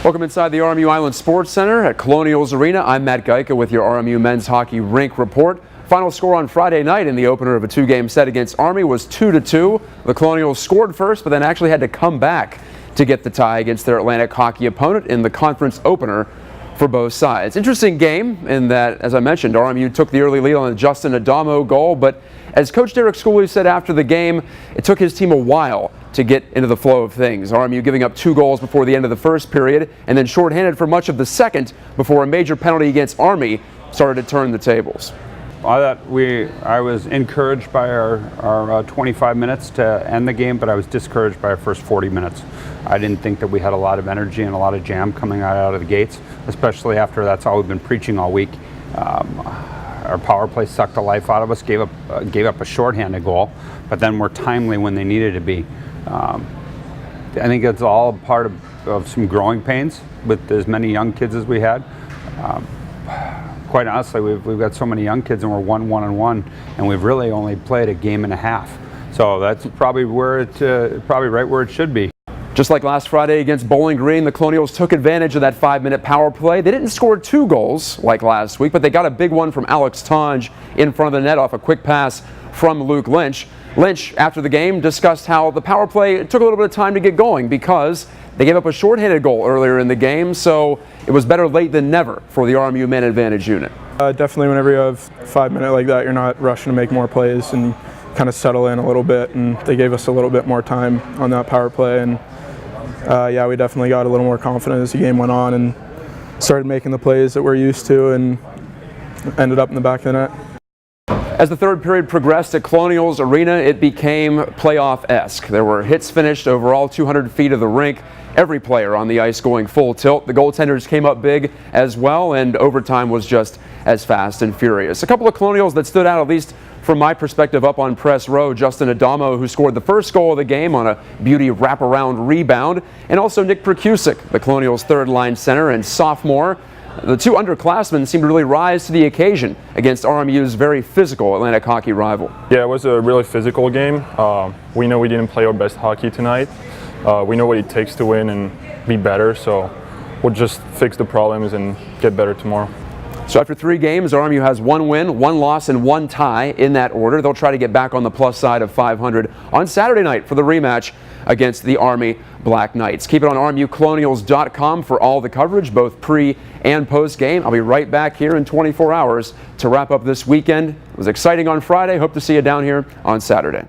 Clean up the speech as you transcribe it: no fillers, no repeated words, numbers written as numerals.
Welcome inside the RMU Island Sports Center at Colonials Arena. I'm Matt Gajtka with your RMU men's hockey rink report. Final score on Friday night in the opener of a two-game set against Army was 2-2. The Colonials scored first, but then actually had to come back to get the tie against their Atlantic hockey opponent in the conference opener for both sides. Interesting game in that, as I mentioned, RMU took the early lead on the Justin Addamo goal, but as Coach Derek Schooley said after the game, it took his team a while to get into the flow of things. RMU giving up 2 goals before the end of the first period and then shorthanded for much of the second before a major penalty against Army started to turn the tables. I was encouraged by our 25 minutes to end the game, but I was discouraged by our first 40 minutes. I didn't think that we had a lot of energy and a lot of jam coming out of the gates, especially after that's all we've been preaching all week. Our power play sucked the life out of us, gave up a shorthanded goal, but then were timely when they needed to be. I think it's all part of some growing pains with as many young kids as we had. Quite honestly, we've got so many young kids and we're 1-1-1, and we've really only played a game and a half. So that's probably probably right where it should be. Just like last Friday against Bowling Green, the Colonials took advantage of that 5-minute power play. They didn't score 2 goals like last week, but they got a big one from Alex Tonge in front of the net off a quick pass from Lynch. Lynch, after the game, discussed how the power play took a little bit of time to get going because they gave up a shorthanded goal earlier in the game, so it was better late than never for the RMU man advantage unit. Definitely whenever you have 5 minutes like that, you're not rushing to make more plays and kind of settle in a little bit, and they gave us a little bit more time on that power play, and yeah, we definitely got a little more confident as the game went on and started making the plays that we're used to and ended up in the back of the net. As the third period progressed at Colonials Arena, it became playoff-esque. There were hits finished over all 200 feet of the rink, every player on the ice going full tilt. The goaltenders came up big as well, and overtime was just as fast and furious. A couple of Colonials that stood out, at least from my perspective, up on press row: Justin Addamo, who scored the first goal of the game on a beauty wraparound rebound, and also Nick Perkusic, the Colonials' third-line center and sophomore. The two underclassmen seemed to really rise to the occasion against RMU's very physical Atlantic hockey rival. Yeah, it was a really physical game. We know we didn't play our best hockey tonight. We know what it takes to win and be better, so we'll just fix the problems and get better tomorrow. So after 3 games, RMU has 1 win, 1 loss, and 1 tie in that order. They'll try to get back on the plus side of 500 on Saturday night for the rematch against the Army Black Knights. Keep it on RMUcolonials.com for all the coverage, both pre and post game. I'll be right back here in 24 hours to wrap up this weekend. It was exciting on Friday. Hope to see you down here on Saturday.